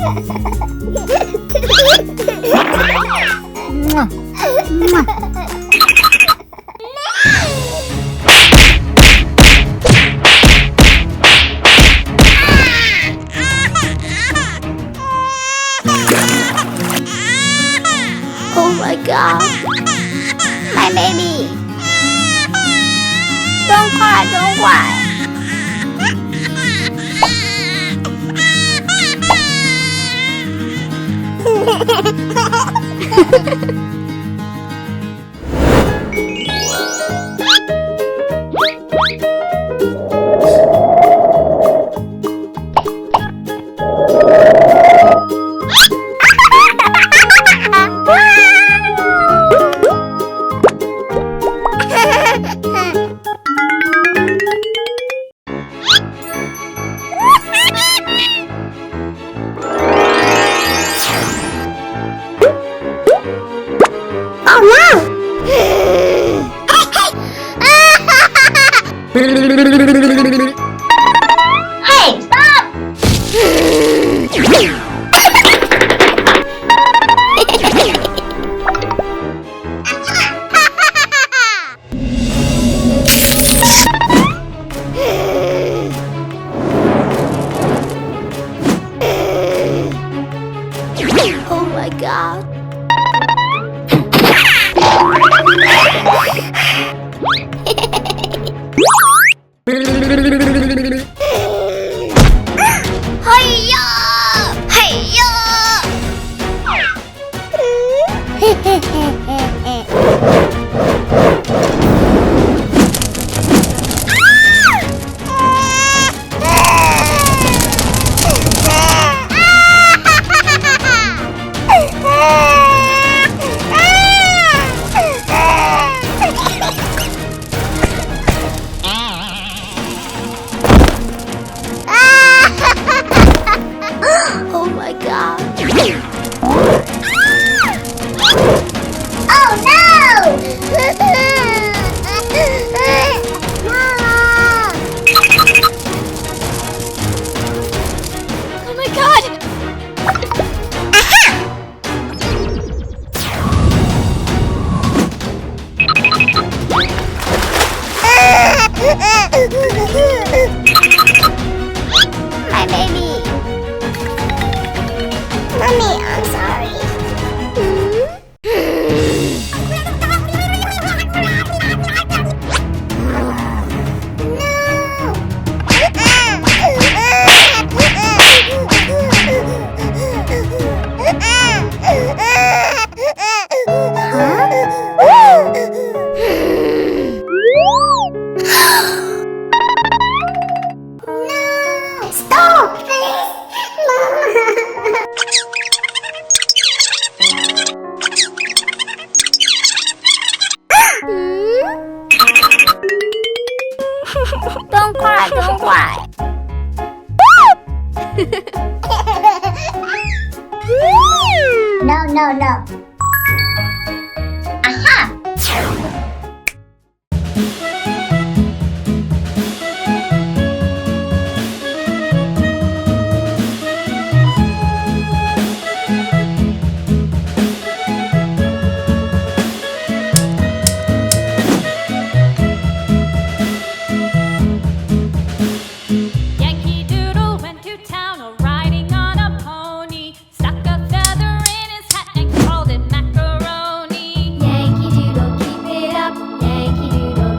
Oh my God, my baby! Don't cry, don't cry. Hey, stop! Oh my God. Hiya! Hiya! Oh my God. Oh no! Oh my God. My baby. Mommy, I'm sorry. Stop, please! Don't cry, don't cry. No, no, no. Aha! Yankee Doodle went to town riding on a pony, stuck a feather in his hat and called it macaroni. Yankee Doodle, keep it up. Yankee Doodle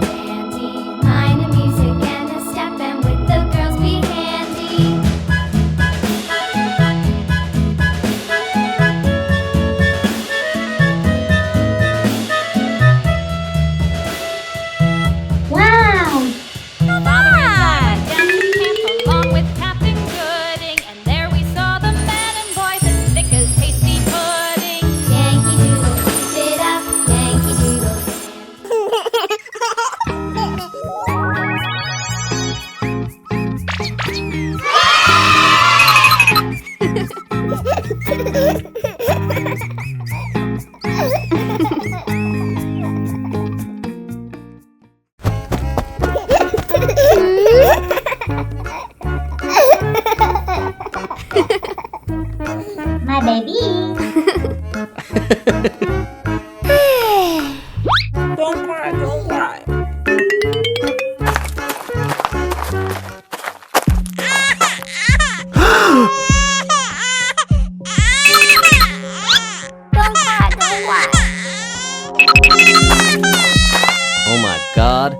God.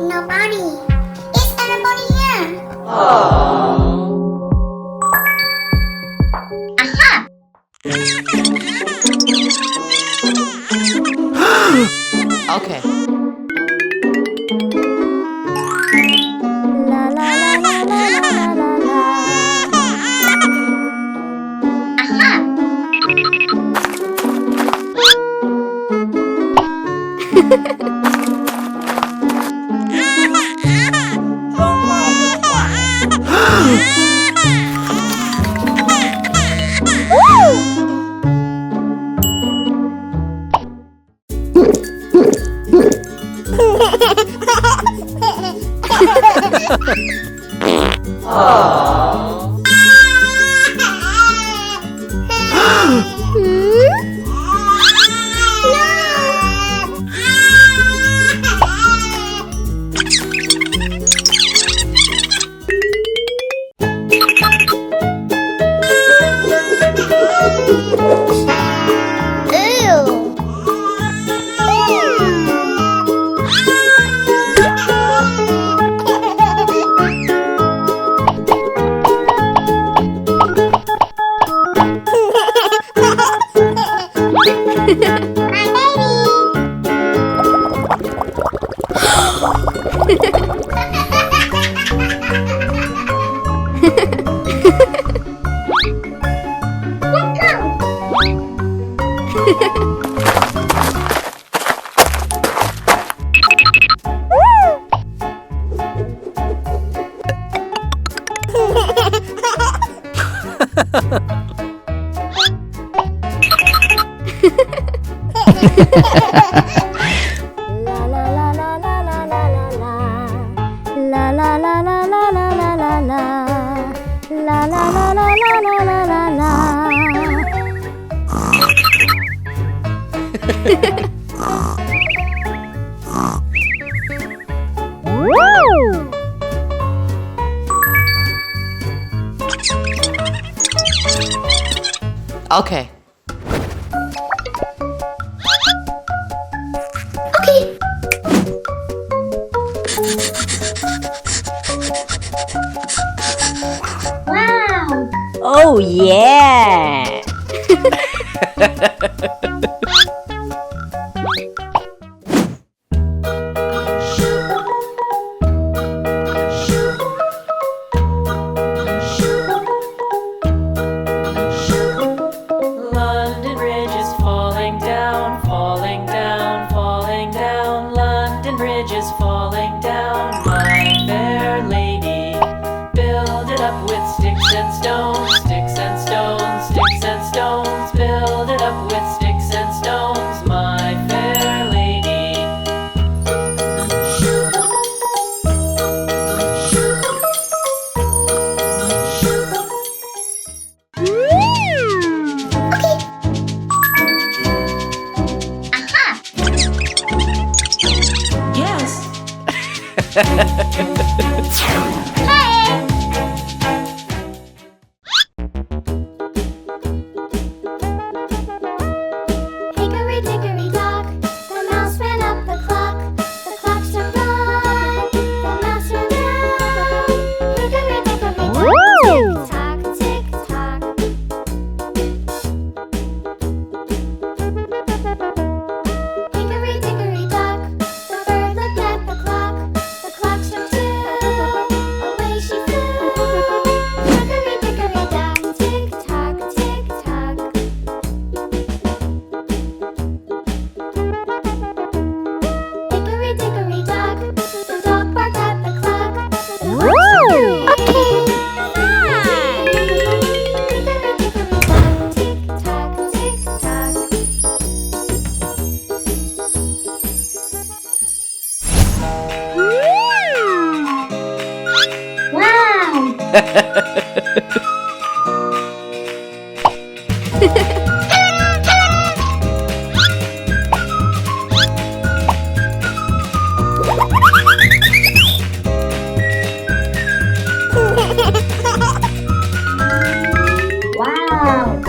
Nobody. Is anybody here? Aha! Okay. La la la la la la la la. Aha! Ew. La la la la la la la la la. La la la la la la la la la. La la la la la la la la Woo! Okay. Okay. Wow. Oh yeah! London Bridge is falling down, falling down, falling down. London Bridge is falling down, my fair lady. Build it up with sticks and stones, sticks and stones, sticks and stones. Build it up with sticks and stones, my fair lady. Aha! Yes. Hey! Hickory dickory dock, the mouse ran up the clock. The clock struck one, the mouse ran round. Hickory dickory dock, tick tock, tick tock. Hickory dickory dock, the bird looked at the clock. The clock struck two, away she flew. Hickory dickory dock, tick tock, tick tock. Hickory dickory dock, the dog barked at the clock. The clock struck three. Hickory dickory dock, tick tock, tick tock. Wow! Wow!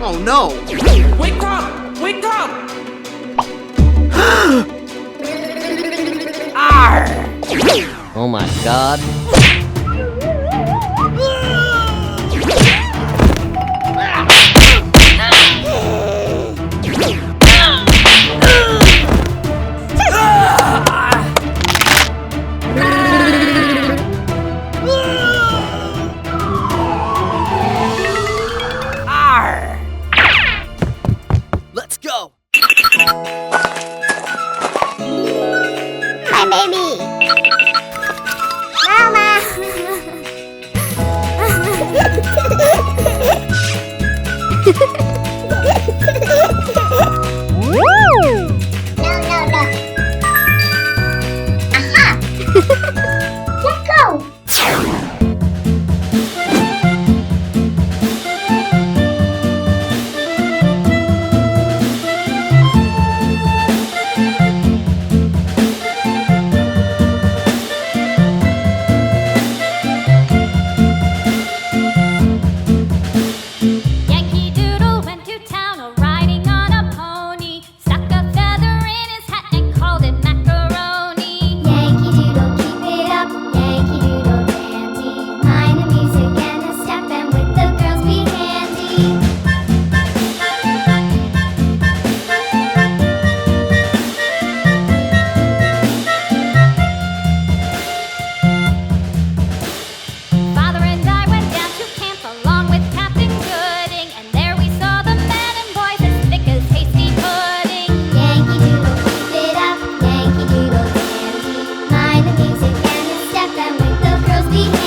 Oh no! Wake up! Wake up! Arr! Oh my god. Let's go! My baby. Mama. must behave.